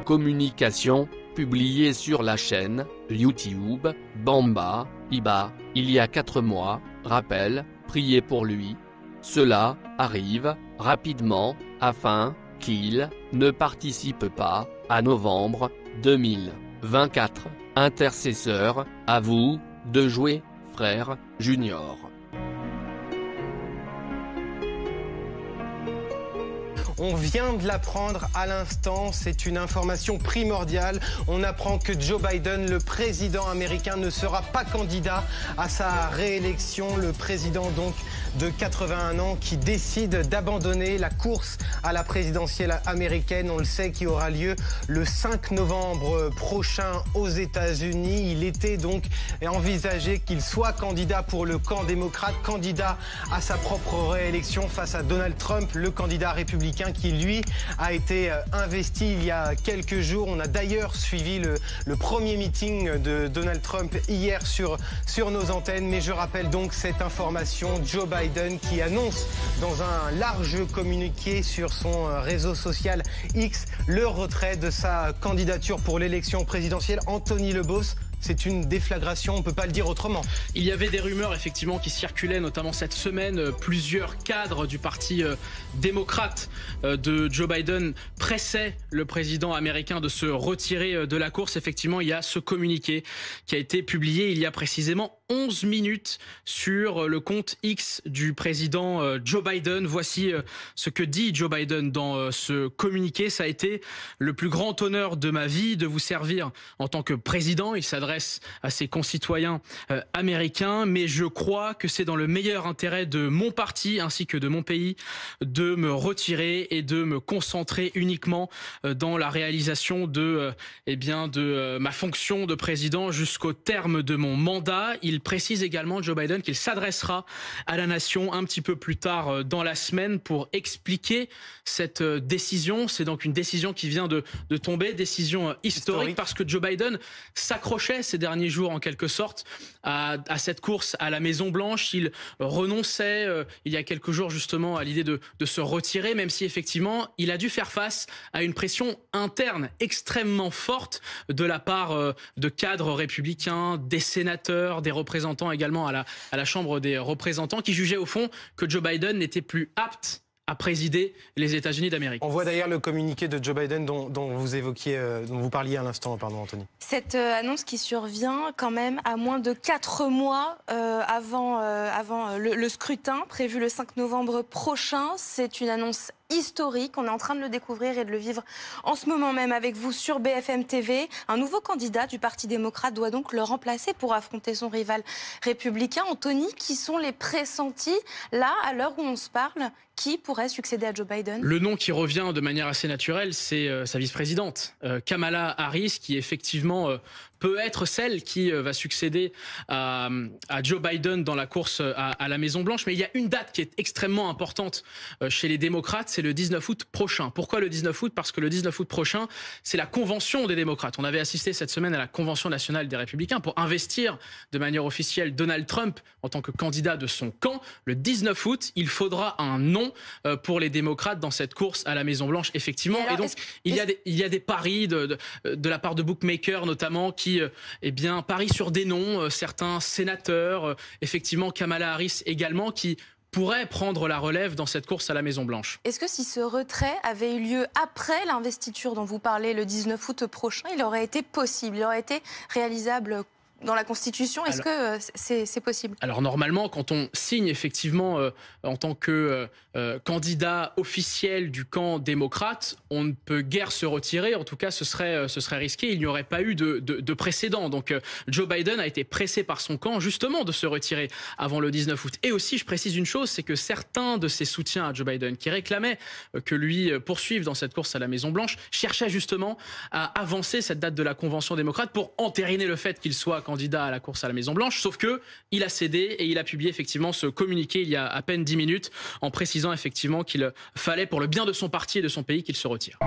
Communication, publiée sur la chaîne YouTube Bamba Iba, il y a 4 mois, rappel, priez pour lui. Cela arrive rapidement, afin qu'il ne participe pas à novembre 2024. Intercesseur, à vous de jouer, frère Junior. On vient de l'apprendre à l'instant, c'est une information primordiale. On apprend que Joe Biden, le président américain, ne sera pas candidat à sa réélection. Le président donc de 81 ans qui décide d'abandonner la course à la présidentielle américaine. On le sait, qui aura lieu le 5 novembre prochain aux États-Unis. Il était donc envisagé qu'il soit candidat pour le camp démocrate, candidat à sa propre réélection face à Donald Trump, le candidat républicain qui, lui, a été investi il y a quelques jours. On a d'ailleurs suivi le premier meeting de Donald Trump hier sur nos antennes. Mais je rappelle donc cette information, Joe Biden qui annonce dans un large communiqué sur son réseau social X le retrait de sa candidature pour l'élection présidentielle. Anthony Lebos, c'est une déflagration, on ne peut pas le dire autrement. Il y avait des rumeurs effectivement qui circulaient, notamment cette semaine. Plusieurs cadres du parti démocrate de Joe Biden pressaient le président américain de se retirer de la course. Effectivement, il y a ce communiqué qui a été publié il y a précisément 11 minutes sur le compte X du président Joe Biden. Voici ce que dit Joe Biden dans ce communiqué. Ça a été le plus grand honneur de ma vie de vous servir en tant que président. Il s'adresse à ses concitoyens américains, mais je crois que c'est dans le meilleur intérêt de mon parti ainsi que de mon pays de me retirer et de me concentrer uniquement dans la réalisation de ma fonction de président jusqu'au terme de mon mandat. Il précise également, Joe Biden, qu'il s'adressera à la nation un petit peu plus tard dans la semaine pour expliquer cette décision. C'est donc une décision qui vient de tomber, décision historique, parce que Joe Biden s'accrochait ces derniers jours en quelque sorte à cette course à la Maison-Blanche. Il renonçait il y a quelques jours justement à l'idée de se retirer, même si effectivement il a dû faire face à une pression interne extrêmement forte de la part de cadres républicains, des sénateurs, des représentants également à la Chambre des représentants, qui jugeaient au fond que Joe Biden n'était plus apte à présider les États-Unis d'Amérique. On voit d'ailleurs le communiqué de Joe Biden dont vous parliez à l'instant, Anthony. Cette annonce qui survient quand même à moins de 4 mois avant le scrutin prévu le 5 novembre prochain. C'est une annonce historique. On est en train de le découvrir et de le vivre en ce moment même avec vous sur BFM TV. Un nouveau candidat du Parti démocrate doit donc le remplacer pour affronter son rival républicain. Anthony, qui sont les pressentis, là, à l'heure où on se parle, qui pourrait succéder à Joe Biden? Le nom qui revient de manière assez naturelle, c'est sa vice-présidente, Kamala Harris, qui effectivement peut être celle qui va succéder à Joe Biden dans la course à la Maison-Blanche. Mais il y a une date qui est extrêmement importante chez les démocrates, c'est le 19 août prochain. Pourquoi le 19 août? Parce que le 19 août prochain, c'est la convention des démocrates. On avait assisté cette semaine à la convention nationale des républicains pour investir de manière officielle Donald Trump en tant que candidat de son camp. Le 19 août, il faudra un nom pour les démocrates dans cette course à la Maison-Blanche, effectivement. Et donc, il y a des paris de la part de bookmakers notamment qui parient sur des noms, certains sénateurs, effectivement Kamala Harris également, qui pourrait prendre la relève dans cette course à la Maison-Blanche. Est-ce que si ce retrait avait eu lieu après l'investiture dont vous parlez le 19 août prochain, il aurait été possible, il aurait été réalisable dans la Constitution? Est-ce que c'est possible? Alors normalement, quand on signe effectivement en tant que candidat officiel du camp démocrate, on ne peut guère se retirer. En tout cas, ce serait risqué. Il n'y aurait pas eu de précédent. Donc Joe Biden a été pressé par son camp justement de se retirer avant le 19 août. Et aussi, je précise une chose, c'est que certains de ses soutiens à Joe Biden, qui réclamaient que lui poursuive dans cette course à la Maison-Blanche, cherchaient justement à avancer cette date de la Convention démocrate pour entériner le fait qu'il soit candidat à la course à la Maison-Blanche, sauf que il a cédé et il a publié effectivement ce communiqué il y a à peine 10 minutes en précisant effectivement qu'il fallait pour le bien de son parti et de son pays qu'il se retire.